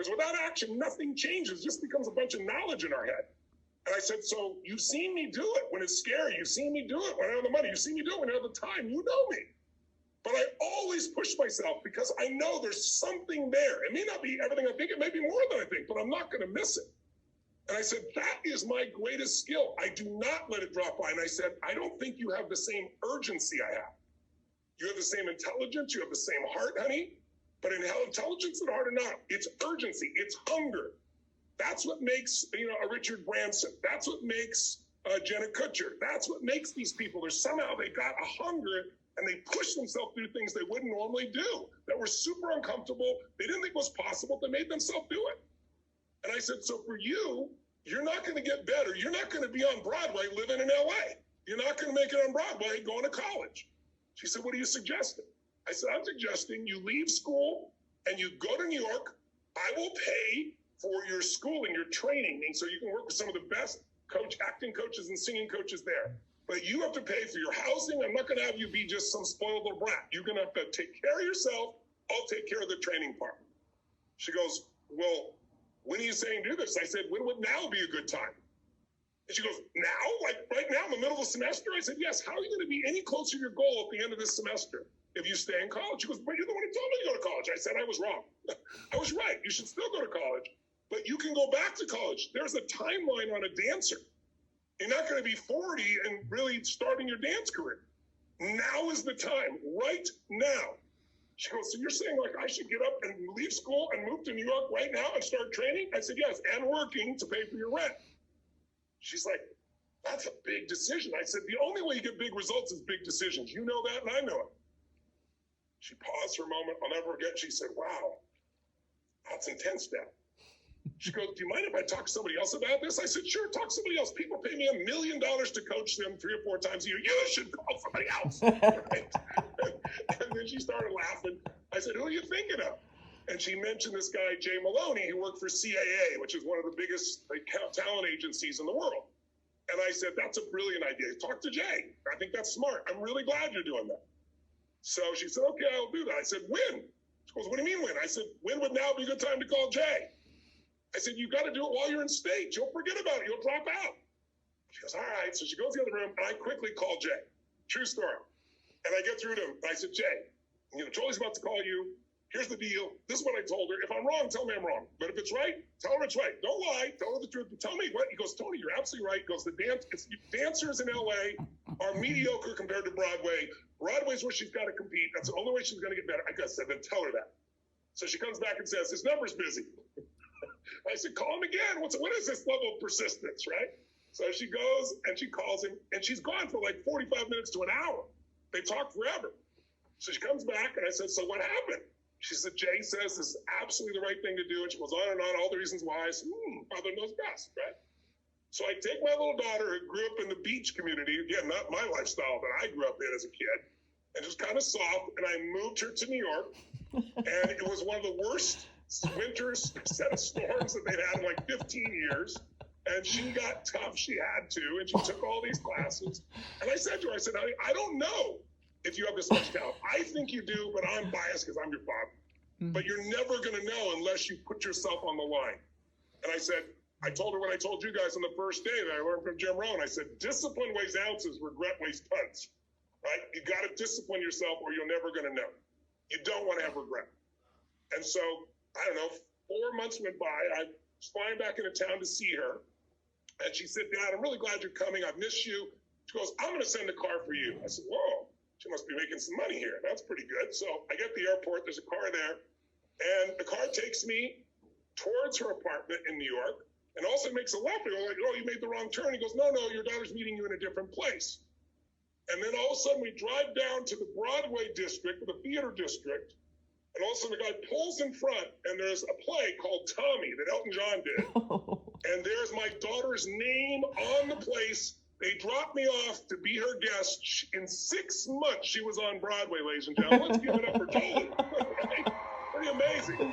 Because without action, nothing changes. It just becomes a bunch of knowledge in our head. And I said, so you've seen me do it when it's scary. You've seen me do it when I have the money. You've seen me do it when I have the time. You know me. But I always push myself because I know there's something there. It may not be everything I think. It may be more than I think, but I'm not going to miss it. And I said, that is my greatest skill. I do not let it drop by. And I said, I don't think you have the same urgency I have. You have the same intelligence. You have the same heart, honey. But in intelligence and heart or not, it's urgency. It's hunger. That's what makes, a Richard Branson. That's what makes Jenna Kutcher. That's what makes these people. Somehow they got a hunger and they push themselves through things they wouldn't normally do, that were super uncomfortable. They didn't think was possible. They made themselves do it. And I said, so for you, you're not going to get better. You're not going to be on Broadway living in LA. You're not going to make it on Broadway going to college. She said, what are you suggesting? I said, I'm suggesting you leave school and you go to New York. I will pay for your schooling, your training, so you can work with some of the best acting coaches and singing coaches there. But you have to pay for your housing. I'm not going to have you be just some spoiled little brat. You're going to have to take care of yourself. I'll take care of the training part. She goes, well, when are you saying do this? I said, when would now be a good time? And she goes, now? Like right now in the middle of the semester? I said, yes. How are you going to be any closer to your goal at the end of this semester if you stay in college? She goes, but you're the one who told me to go to college. I said, I was wrong. I was right. You should still go to college, but you can go back to college. There's a timeline on a dancer. You're not going to be 40 and really starting your dance career. Now is the time, right now. She goes, so you're saying like I should get up and leave school and move to New York right now and start training? I said, yes, and working to pay for your rent. She's like, that's a big decision. I said, the only way you get big results is big decisions. You know that, and I know it. She paused for a moment. I'll never forget. She said, wow, that's intense, Dad. She goes, do you mind if I talk to somebody else about this? I said, sure, talk to somebody else. People pay me $1 million to coach them 3 or 4 times a year. You should call somebody else. Right? And then she started laughing. I said, who are you thinking of? And she mentioned this guy, Jay Maloney, who worked for CAA, which is one of the biggest talent agencies in the world. And I said, that's a brilliant idea. Talk to Jay. I think that's smart. I'm really glad you're doing that. So she said, okay, I'll do that. I said, when? She goes, what do you mean when? I said, when would now be a good time to call Jay? I said, you got to do it while you're in stage. You'll forget about it. You'll drop out. She goes, all right. So she goes to the other room, and I quickly call Jay. True story. And I get through to him, and I said, Jay, Jolie's about to call you. Here's the deal. This is what I told her. If I'm wrong, tell me I'm wrong. But if it's right, tell her it's right. Don't lie. Tell her the truth. But tell me what. He goes, Tony, you're absolutely right. He goes, dancers in LA are mediocre compared to Broadway. Broadway's where she's got to compete. That's the only way she's going to get better. I said, then tell her that. So she comes back and says, his number's busy. I said, call him again. What is this level of persistence, right? So she goes and she calls him, and she's gone for like 45 minutes to an hour. They talk forever. So she comes back, and I said, so what happened? She said, Jay says this is absolutely the right thing to do. And she goes on and on, all the reasons why. I said, father knows best, right? So I take my little daughter who grew up in the beach community, again, not my lifestyle that I grew up in as a kid, and just kind of soft, and I moved her to New York. And it was one of the worst winters, set of storms that they'd had in like 15 years. And she got tough. She had to. And she took all these classes. And I said to her, honey, I don't know if you have this much talent. I think you do, but I'm biased because I'm your father. But you're never going to know unless you put yourself on the line. And I told her what I told you guys on the first day that I learned from Jim Rohn. I said, discipline weighs ounces, regret weighs tons. Right? You got to discipline yourself or you're never going to know. You don't want to have regret. And so, I don't know, 4 months went by. I was flying back into town to see her. And she said, Dad, I'm really glad you're coming. I've missed you. She goes, I'm going to send a car for you. I said, whoa, she must be making some money here. That's pretty good. So I get to the airport. There's a car there. And the car takes me towards her apartment in New York and also makes a left. I go like, oh, you made the wrong turn. He goes, no, your daughter's meeting you in a different place. And then all of a sudden we drive down to the Broadway district, the theater district. And all of a sudden the guy pulls in front and there's a play called Tommy that Elton John did. And there's my daughter's name on the place. They dropped me off to be her guest. In 6 months, she was on Broadway, ladies and gentlemen. Let's give it up for Jolie. Right? Pretty amazing.